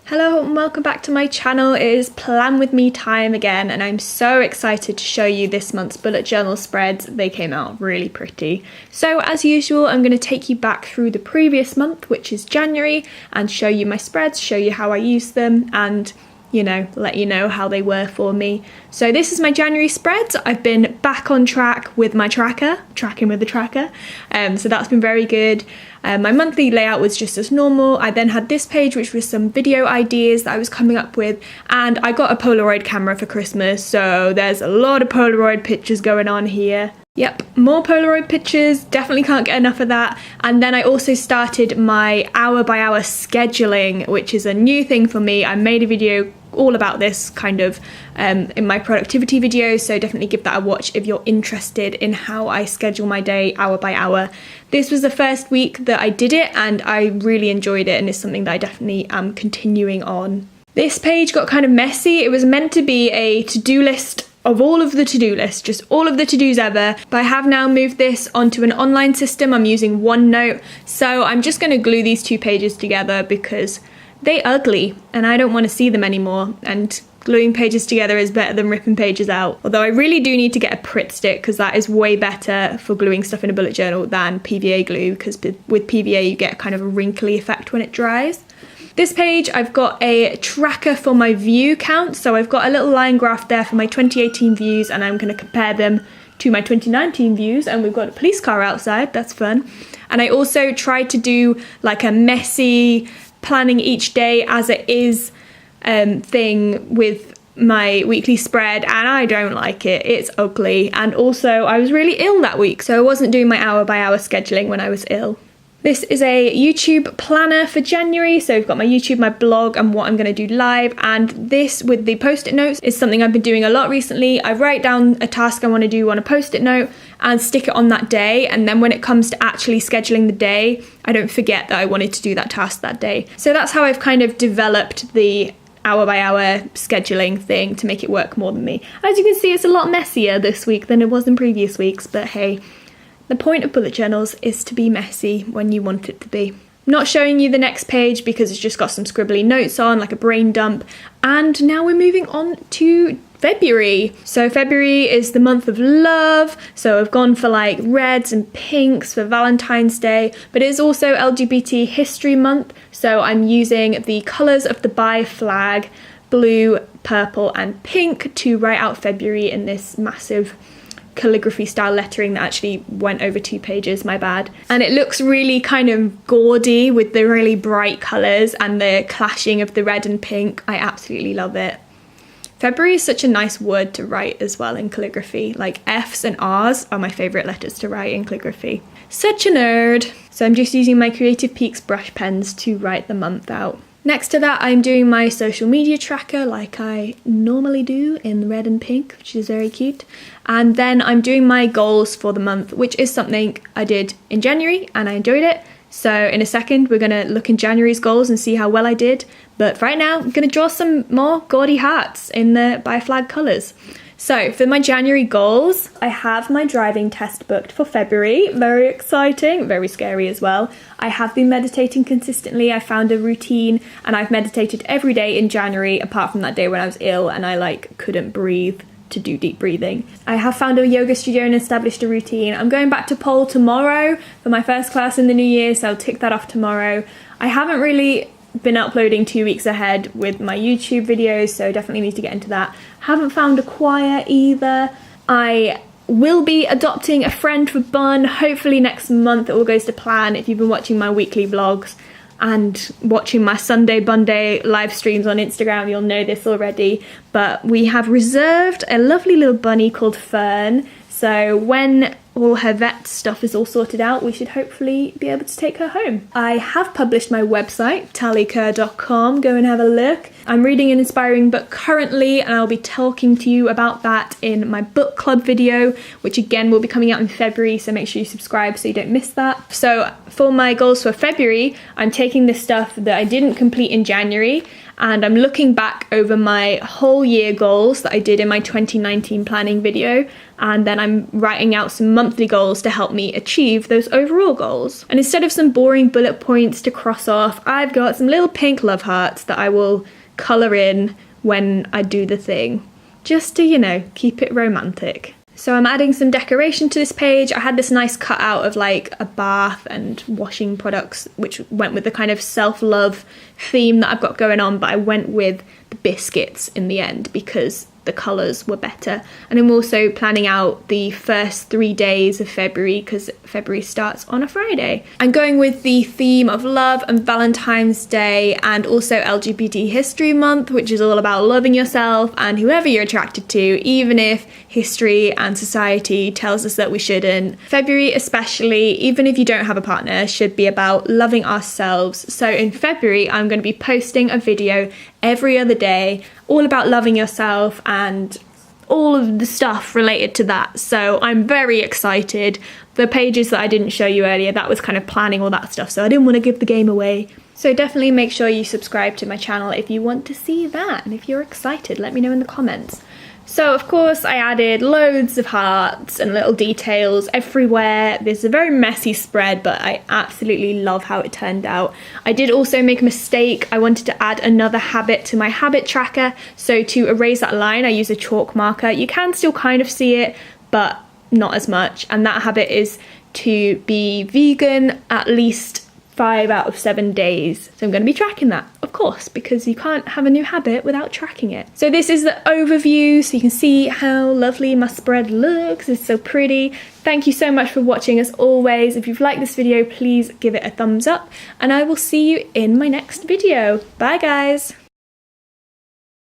Hello and welcome back to my channel. It is Plan With Me time again, and I'm so excited to show you this month's bullet journal spreads. They came out really pretty. So as usual, I'm going to take you back through the previous month, which is January, and show you my spreads, show you how I use them, and let you know how they were for me. So this is my January spreads. I've been back on track with my tracking with the tracker. So that's been very good. My monthly layout was just as normal. I then had this page, which was some video ideas that I was coming up with, and I got a Polaroid camera for Christmas, so there's a lot of Polaroid pictures going on here. Yep, more Polaroid pictures, definitely can't get enough of that. And then I also started my hour by hour scheduling, which is a new thing for me. I made a video all about this kind of in my productivity video, so definitely give that a watch if you're interested in how I schedule my day hour by hour. This was the first week that I did it and I really enjoyed it, and it's something that I definitely am continuing on. This page got kind of messy. It was meant to be a to-do list of all of the to-do lists, just all of the to-dos ever, but I have now moved this onto an online system. I'm using OneNote, so I'm just going to glue these two pages together because they're ugly and I don't want to see them anymore, and gluing pages together is better than ripping pages out. Although I really do need to get a Pritt stick because that is way better for gluing stuff in a bullet journal than PVA glue, because with PVA you get kind of a wrinkly effect when it dries. This page, I've got a tracker for my view count, so I've got a little line graph there for my 2018 views, and I'm going to compare them to my 2019 views, and we've got a police car outside, that's fun. And I also tried to do like a messy planning each day as it is thing with my weekly spread, and I don't like it. It's ugly, and also I was really ill that week, so I wasn't doing my hour by hour scheduling when I was ill. This is a YouTube planner for January, so I've got my YouTube, my blog, and what I'm going to do live, and this with the post-it notes is something I've been doing a lot recently. I write down a task I want to do on a post-it note and stick it on that day, and then when it comes to actually scheduling the day, I don't forget that I wanted to do that task that day. So that's how I've kind of developed the hour by hour scheduling thing to make it work more than me. As you can see, it's a lot messier this week than it was in previous weeks, but hey, the point of bullet journals is to be messy when you want it to be. I'm not showing you the next page because it's just got some scribbly notes on, like a brain dump. And now we're moving on to February. So February is the month of love. So I've gone for like reds and pinks for Valentine's Day, but it is also LGBT History Month. So I'm using the colours of the bi flag, blue, purple and pink, to write out February in this massive calligraphy style lettering that actually went over 2 pages, my bad. And it looks really kind of gaudy with the really bright colours and the clashing of the red and pink. I absolutely love it. February is such a nice word to write as well in calligraphy. Like F's and R's are my favourite letters to write in calligraphy. Such a nerd. So I'm just using my Creative Peaks brush pens to write the month out. Next to that, I'm doing my social media tracker like I normally do in red and pink, which is very cute. And then I'm doing my goals for the month, which is something I did in January and I enjoyed it. So in a second, we're going to look in January's goals and see how well I did. But right now, I'm going to draw some more gaudy hearts in the bi flag colours. So for my January goals, I have my driving test booked for February. Very exciting, very scary as well. I have been meditating consistently. I found a routine and I've meditated every day in January, apart from that day when I was ill and I couldn't breathe to do deep breathing. I have found a yoga studio and established a routine. I'm going back to pole tomorrow for my first class in the new year, so I'll tick that off tomorrow. I haven't really been uploading 2 weeks ahead with my YouTube videos, so definitely need to get into that. Haven't found a choir either. I will be adopting a friend for Bun, hopefully next month. It all goes to plan. If you've been watching my weekly vlogs and watching my Sunday Bun Day live streams on Instagram, you'll know this already. But we have reserved a lovely little bunny called Fern. So when all her vet stuff is all sorted out, we should hopefully be able to take her home. I have published my website, tallyker.com. Go and have a look. I'm reading an inspiring book currently, and I'll be talking to you about that in my book club video, which again will be coming out in February, so make sure you subscribe so you don't miss that. So for my goals for February, I'm taking the stuff that I didn't complete in January, and I'm looking back over my whole year goals that I did in my 2019 planning video, and then I'm writing out some monthly monthly goals to help me achieve those overall goals. And instead of some boring bullet points to cross off, I've got some little pink love hearts that I will colour in when I do the thing, just to, you know, keep it romantic. So I'm adding some decoration to this page. I had this nice cutout of like a bath and washing products, which went with the kind of self-love theme that I've got going on, but I went with the biscuits in the end because the colours were better. And I'm also planning out the first 3 days of February because February starts on a Friday. I'm going with the theme of love and Valentine's Day and also LGBT History Month, which is all about loving yourself and whoever you're attracted to, even if history and society tells us that we shouldn't. February especially, even if you don't have a partner, should be about loving ourselves. So in February, I'm going to be posting a video every other day all about loving yourself and all of the stuff related to that. So I'm very excited. The pages that I didn't show you earlier, that was kind of planning all that stuff, so I didn't want to give the game away. So definitely make sure you subscribe to my channel if you want to see that, and if you're excited, let me know in the comments. So of course I added loads of hearts and little details everywhere. This is a very messy spread, but I absolutely love how it turned out. I did also make a mistake. I wanted to add another habit to my habit tracker. So to erase that line, I use a chalk marker. You can still kind of see it, but not as much. And that habit is to be vegan at least 5 out of 7 days. So I'm going to be tracking that, of course, because you can't have a new habit without tracking it. So this is the overview, so you can see how lovely my spread looks. It's so pretty. Thank you so much for watching as always. If you've liked this video, please give it a thumbs up, and I will see you in my next video. Bye guys.